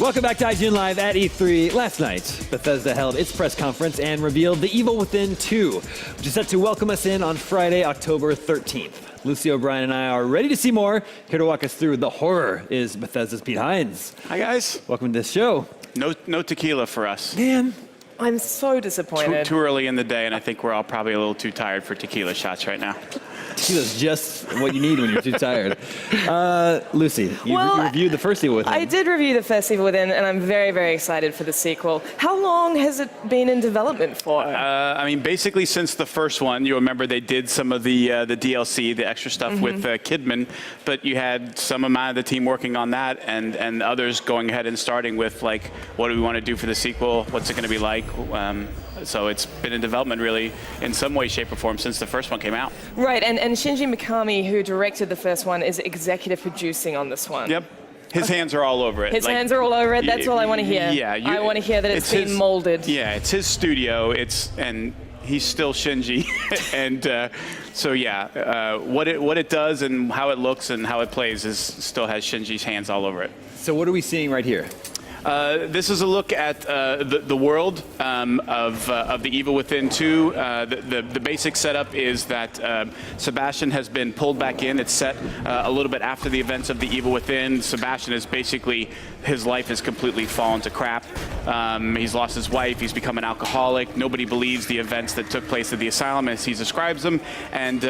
Welcome back to IGN Live at E3. Last night, Bethesda held its press conference and revealed The Evil Within 2, which is set to welcome us in on Friday, October 13th. Lucy O'Brien and I are ready to see more. Here to walk us through the horror is Bethesda's Pete Hines. Hi, guys. Welcome to the show. No tequila for us. Man. I'm so disappointed. Too early in the day, and I think we're all probably a little too tired for tequila shots right now. Tequila's just what you need when you're too tired. Lucy, you reviewed the first Evil Within. I did review the first Evil Within, and I'm very, very excited for the sequel. How long has it been in development for? I mean, basically since the first one. You remember they did some of the DLC, the extra stuff with Kidman, but you had some amount of the team working on that, and others going ahead and starting with, like, what do we want to do for the sequel? What's it going to be like? So it's been in development, really, in some way, shape, or form since the first one came out. Right, and Shinji Mikami, who directed the first one, is executive producing on this one. Yep. His hands are all over it. His hands are all over it. That's all I want to hear. Yeah. I want to hear that it's been molded. Yeah, it's his studio. And he's still Shinji. And so, yeah, what it does and how it looks and how it plays still has Shinji's hands all over it. So what are we seeing right here? This is a look at the world of the Evil Within 2. The basic setup is that Sebastian has been pulled back in. It's set a little bit after the events of the Evil Within. Sebastian is basically, his life has completely fallen to crap. He's lost his wife. He's become an alcoholic. Nobody believes the events that took place at the asylum as he describes them. And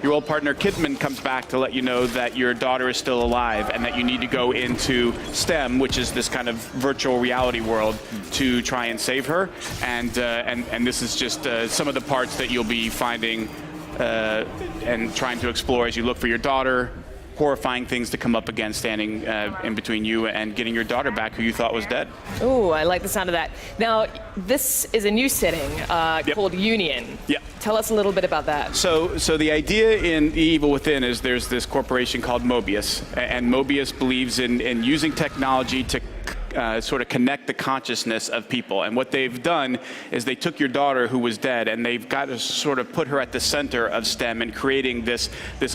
your old partner Kidman comes back to let you know that your daughter is still alive and that you need to go into STEM, which is this kind of virtual reality world, to try and save her. And this is just some of the parts that you'll be finding and trying to explore as you look for your daughter. Horrifying things to come up against, standing in between you and getting your daughter back, who you thought was dead. Ooh, I like the sound of that. Now, this is a new setting called Union. Yep. Tell us a little bit about that. So the idea in The Evil Within is there's this corporation called Mobius, and Mobius believes in using technology to sort of connect the consciousness of people. And what they've done is they took your daughter who was dead, and they've got to sort of put her at the center of STEM and creating this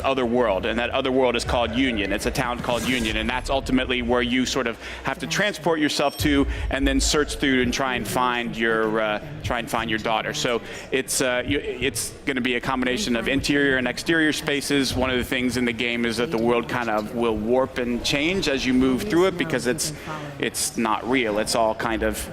other world. And that other world is called Union. It's a town called Union, and that's ultimately where you sort of have to transport yourself to, and then search through and try and find your daughter. So it's going to be a combination of interior and exterior spaces. One of the things in the game is that the world kind of will warp and change as you move through it, because it's not real. It's all kind of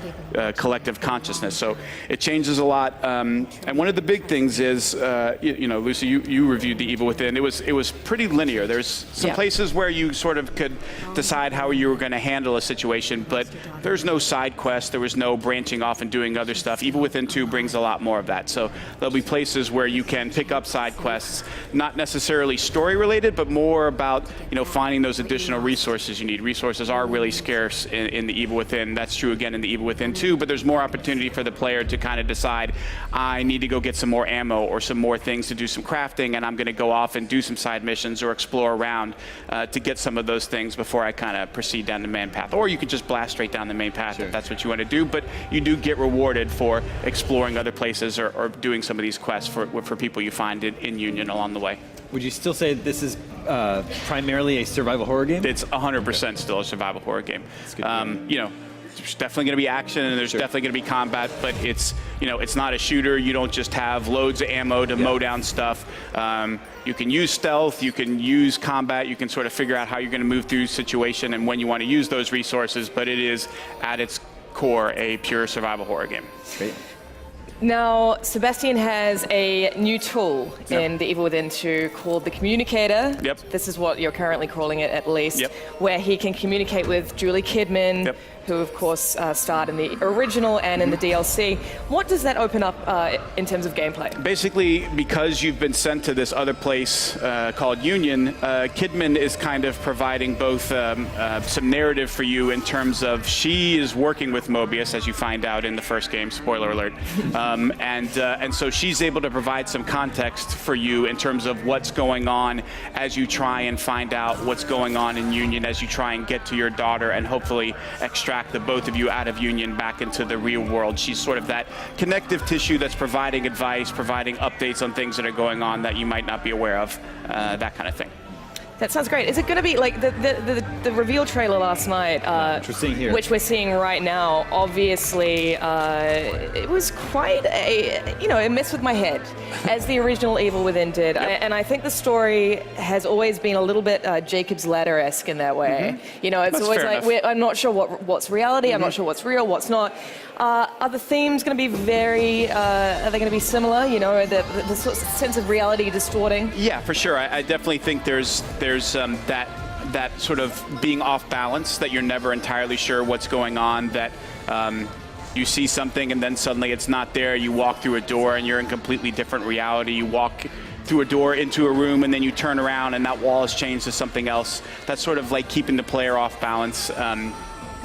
collective consciousness. So it changes a lot. And one of the big things is, Lucy, you reviewed The Evil Within. It was pretty linear. There's some places where you sort of could decide how you were going to handle a situation, but there's no side quest. There was no branching off and doing other stuff. Evil Within 2 brings a lot more of that. So there'll be places where you can pick up side quests, not necessarily story related, but more about finding those additional resources you need. Resources are really scarce in The Evil Within. That's true again in The Evil Within 2, but there's more opportunity for the player to kind of decide, I need to go get some more ammo or some more things to do some crafting, and I'm going to go off and do some side missions or explore around to get some of those things before I kind of proceed down the main path. Or you could just blast straight down the main path if that's what you want to do, but you do get rewarded for exploring other places or doing some of these quests for people you find in Union along the way. Would you still say this is primarily a survival horror game? It's 100% still a survival horror game. There's definitely going to be action and there's definitely going to be combat, but it's not a shooter. You don't just have loads of ammo to mow down stuff. You can use stealth, you can use combat, you can sort of figure out how you're going to move through situation and when you want to use those resources, but it is at its core a pure survival horror game. Great. Now, Sebastian has a new tool in The Evil Within 2 called the Communicator. Yep. This is what you're currently calling it, at least, where he can communicate with Julie Kidman, who, of course, starred in the original and in the DLC. What does that open up in terms of gameplay? Basically, because you've been sent to this other place called Union, Kidman is kind of providing both some narrative for you in terms of she is working with Mobius, as you find out in the first game, spoiler alert. And so she's able to provide some context for you in terms of what's going on as you try and find out what's going on in Union, as you try and get to your daughter and hopefully extract the both of you out of Union back into the real world. She's sort of that connective tissue that's providing advice, providing updates on things that are going on that you might not be aware of, that kind of thing. That sounds great. Is it going to be like the reveal trailer last night, Interesting here. which we're seeing right now? Obviously, it was quite it messed with my head, as the original Evil Within did. Yep. And I think the story has always been a little bit Jacob's Ladder-esque in that way. Mm-hmm. It's That's always fair like enough. I'm not sure what's reality. Mm-hmm. I'm not sure what's real, what's not. Are the themes going to be very? Are they going to be similar? The sort of sense of reality distorting. Yeah, for sure. I definitely think there's that sort of being off balance, that you're never entirely sure what's going on, that you see something and then suddenly it's not there. You walk through a door and you're in completely different reality. You walk through a door into a room and then you turn around and that wall has changed to something else. That's sort of like keeping the player off balance.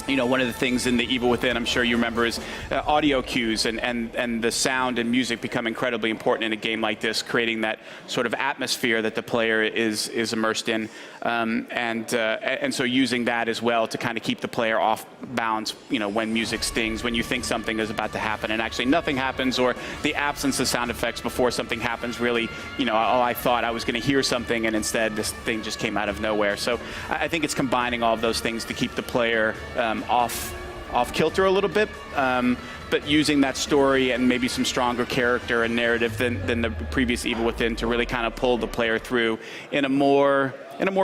One of the things in the Evil Within, I'm sure you remember, is audio cues and the sound and music become incredibly important in a game like this, creating that sort of atmosphere that the player is immersed in, and so using that as well to kind of keep the player off balance. When music stings, when you think something is about to happen and actually nothing happens, or the absence of sound effects before something happens. Really, I thought I was going to hear something and instead this thing just came out of nowhere. So I think it's combining all of those things to keep the player off kilter a little bit, but using that story and maybe some stronger character and narrative than the previous Evil Within to really kind of pull the player through in a more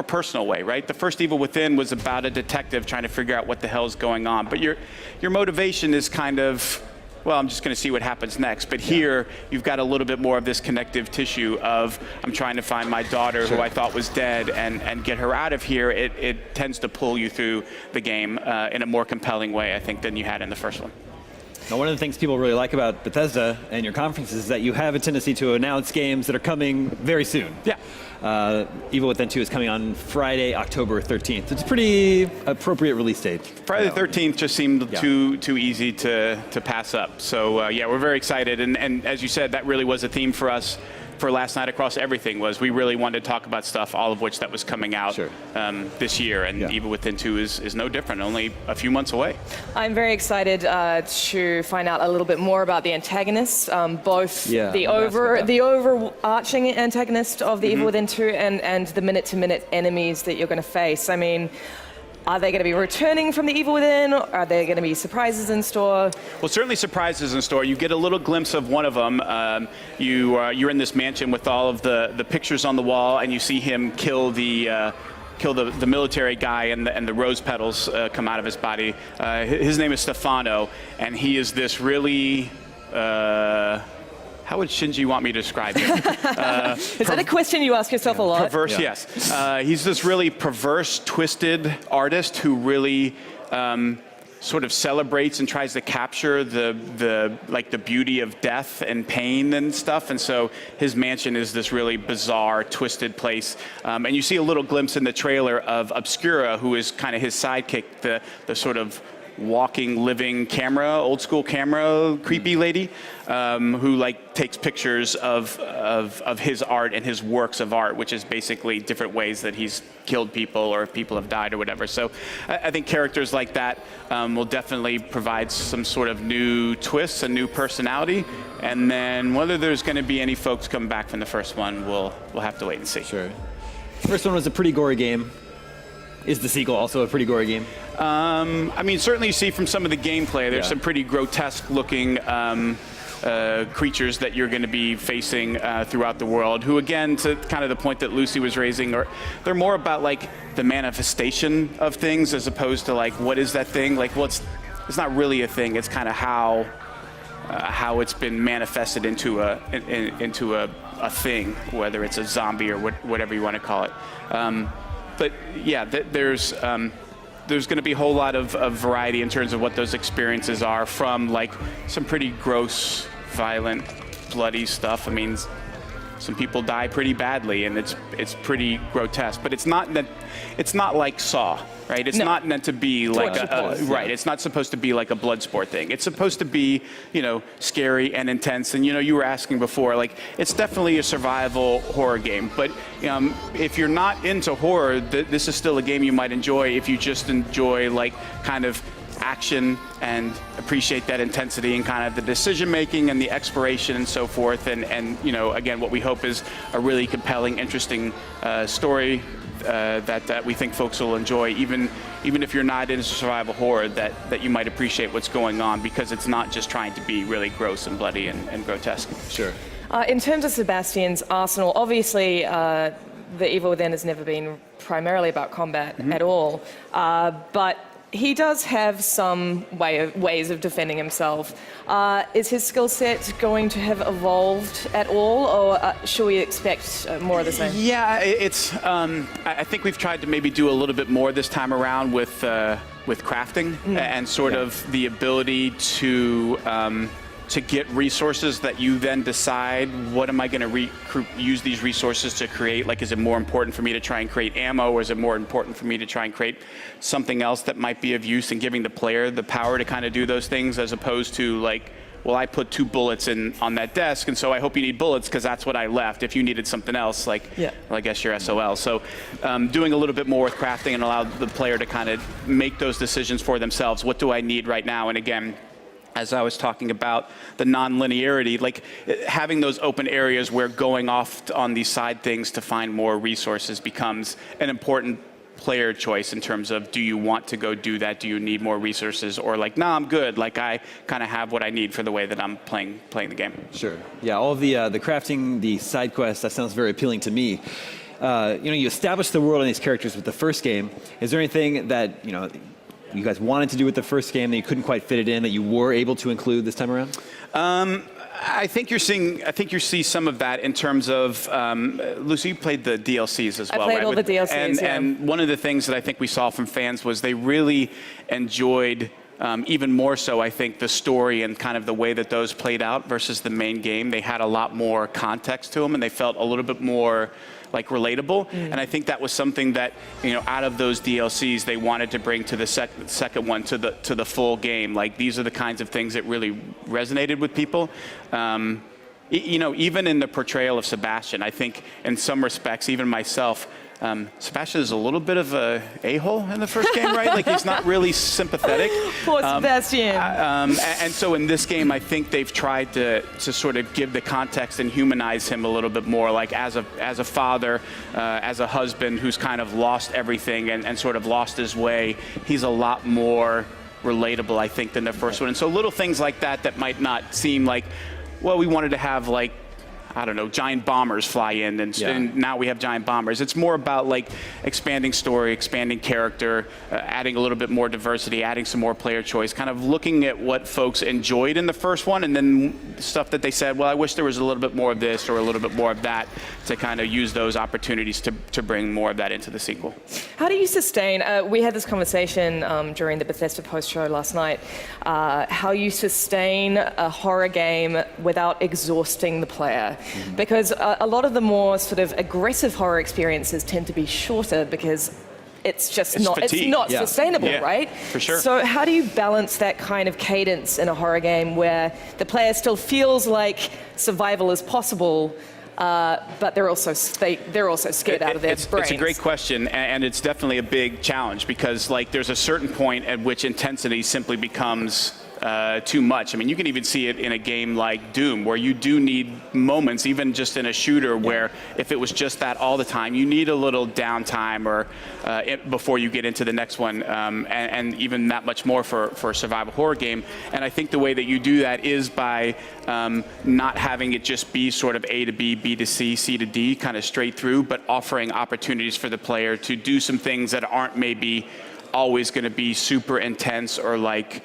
personal way, right? The first Evil Within was about a detective trying to figure out what the hell's going on, but your motivation is kind of, well, I'm just going to see what happens next. But here, you've got a little bit more of this connective tissue of, I'm trying to find my daughter who I thought was dead and get her out of here. It tends to pull you through the game in a more compelling way, I think, than you had in the first one. Now, one of the things people really like about Bethesda and your conferences is that you have a tendency to announce games that are coming very soon. Yeah. Evil Within 2 is coming on Friday, October 13th. It's a pretty appropriate release date. Friday the 13th just seemed too easy to pass up. So, we're very excited. And as you said, that really was a theme for us for last night across everything. Was we really wanted to talk about stuff, all of which that was coming out this year. And Evil Within 2 is no different, only a few months away. I'm very excited to find out a little bit more about the antagonists, both the overarching antagonist of the Evil Within 2 and the minute-to-minute enemies that you're going to face. I mean, are they going to be returning from the Evil Within? Are there going to be surprises in store? Well, certainly surprises in store. You get a little glimpse of one of them. You're in this mansion with all of the pictures on the wall, and you see him kill the military guy, and the rose petals come out of his body. His name is Stefano, and he is this really... how would Shinji want me to describe him? Is that a question you ask yourself a lot? Perverse, yes. He's this really perverse, twisted artist who really sort of celebrates and tries to capture the beauty of death and pain and stuff. And so his mansion is this really bizarre, twisted place. And you see a little glimpse in the trailer of Obscura, who is kind of his sidekick, the sort of walking, living camera, old school camera, creepy lady, who takes pictures of his art and his works of art, which is basically different ways that he's killed people or if people have died or whatever. So I think characters like that will definitely provide some sort of new twists and new personality. And then whether there's going to be any folks coming back from the first one, we'll have to wait and see. Sure. The first one was a pretty gory game. Is the sequel also a pretty gory game? Certainly you see from some of the gameplay, there's some pretty grotesque-looking creatures that you're going to be facing throughout the world, who, again, to kind of the point that Lucy was raising, they're more about, the manifestation of things as opposed to, what is that thing? It's not really a thing. It's kind of how it's been manifested into a thing, whether it's a zombie or whatever you want to call it. But yeah, there's going to be a whole lot of variety in terms of what those experiences are, from some pretty gross, violent, bloody stuff. I mean, some people die pretty badly, and it's pretty grotesque. But it's not like Saw, right? It's not meant to be like right. It's not supposed to be like a blood sport thing. It's supposed to be, scary and intense. And you were asking before, it's definitely a survival horror game. But if you're not into horror, this is still a game you might enjoy if you just enjoy kind of action and appreciate that intensity and kind of the decision making and the exploration and so forth. And again, what we hope is a really compelling, interesting story that we think folks will enjoy, even if you're not into survival horror, that you might appreciate what's going on, because it's not just trying to be really gross and bloody and grotesque. Sure. In terms of Sebastian's arsenal, obviously the Evil Within has never been primarily about combat at all, but he does have some ways of defending himself. Is his skill set going to have evolved at all, or should we expect more of the same? Yeah, I think we've tried to maybe do a little bit more this time around with crafting and sort of the ability to get resources that you then decide, what am I going to use these resources to create? Like, is it more important for me to try and create ammo, or is it more important for me to try and create something else that might be of use, and giving the player the power to kind of do those things, as opposed to like, well, I put 2 bullets on that desk, and so I hope you need bullets because that's what I left. If you needed something else, well, I guess you're SOL. So doing a little bit more with crafting and allow the player to kind of make those decisions for themselves. What do I need right now? And again, as I was talking about the non-linearity, like having those open areas where going off on these side things to find more resources becomes an important player choice in terms of, do you want to go do that? Do you need more resources? Or like, nah, I'm good. Like, I kind of have what I need for the way that I'm playing the game. Sure. Yeah, all of the crafting, the side quests, that sounds very appealing to me. You established the world and these characters with the first game. Is there anything that, you guys wanted to do with the first game that you couldn't quite fit it in, that you were able to include this time around? I think you see some of that in terms of, Lucy, you played the DLCs as well, right? I played all the DLCs, and one of the things that I think we saw from fans was they really enjoyed, even more so, I think, the story and kind of the way that those played out versus the main game. They had a lot more context to them, and they felt a little bit more like relatable. And I think that was something that, out of those DLCs, they wanted to bring to the second one, to the full game. Like, these are the kinds of things that really resonated with people. Even in the portrayal of Sebastian, I think in some respects, even myself, Sebastian is a little bit of a-hole in the first game, right? Like, he's not really sympathetic. Poor Sebastian. And so in this game, I think they've tried to sort of give the context and humanize him a little bit more, like as a father, as a husband who's kind of lost everything and sort of lost his way. He's a lot more relatable, I think, than the first one. And so little things like that might not seem like, well, we wanted to have, like, I don't know, giant bombers fly in, and now we have giant bombers. It's more about like expanding story, expanding character, adding a little bit more diversity, adding some more player choice, kind of looking at what folks enjoyed in the first one, and then stuff that they said, well, I wish there was a little bit more of this or a little bit more of that, to kind of use those opportunities to bring more of that into the sequel. How do you sustain, we had this conversation during the Bethesda post-show last night, how you sustain a horror game without exhausting the player. Because a lot of the more sort of aggressive horror experiences tend to be shorter because it's not sustainable, right? For sure. So how do you balance that kind of cadence in a horror game where the player still feels like survival is possible, but they're also scared out of their brains? It's a great question, and it's definitely a big challenge, because like there's a certain point at which intensity simply becomes too much. I mean, you can even see it in a game like Doom, where you do need moments, even just in a shooter, where if it was just that all the time, you need a little downtime or before you get into the next one, and even that much more for a survival horror game. And I think the way that you do that is by not having it just be sort of A to B, B to C, C to D, kind of straight through, but offering opportunities for the player to do some things that aren't maybe always going to be super intense or like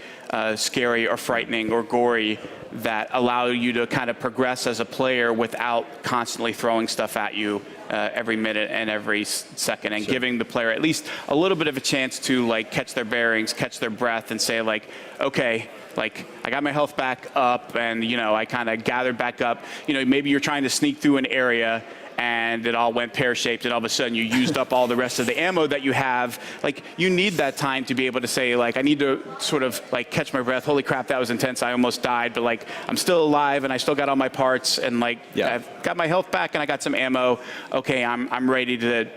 scary or frightening or gory, that allow you to kind of progress as a player without constantly throwing stuff at you every minute and every second, and giving the player at least a little bit of a chance to like catch their bearings, catch their breath, and say like, okay, like I got my health back up, and I kind of gathered back up. Maybe you're trying to sneak through an area and it all went pear-shaped, and all of a sudden you used up all the rest of the ammo that you have. Like, you need that time to be able to say, like, I need to sort of like catch my breath. Holy crap, that was intense. I almost died, but like I'm still alive and I still got all my parts, and like I've got my health back and I got some ammo. Okay, I'm ready to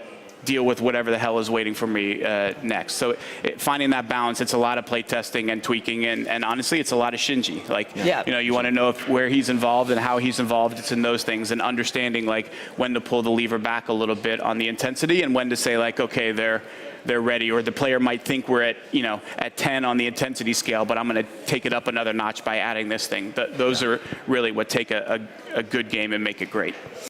deal with whatever the hell is waiting for me next. So finding that balance, it's a lot of play testing and tweaking, and honestly, it's a lot of Shinji. Like, you want to know where he's involved and how he's involved. It's in those things, and understanding like when to pull the lever back a little bit on the intensity and when to say like, okay, they're ready, or the player might think we're at 10 on the intensity scale, but I'm going to take it up another notch by adding this thing. Those are really what take a good game and make it great.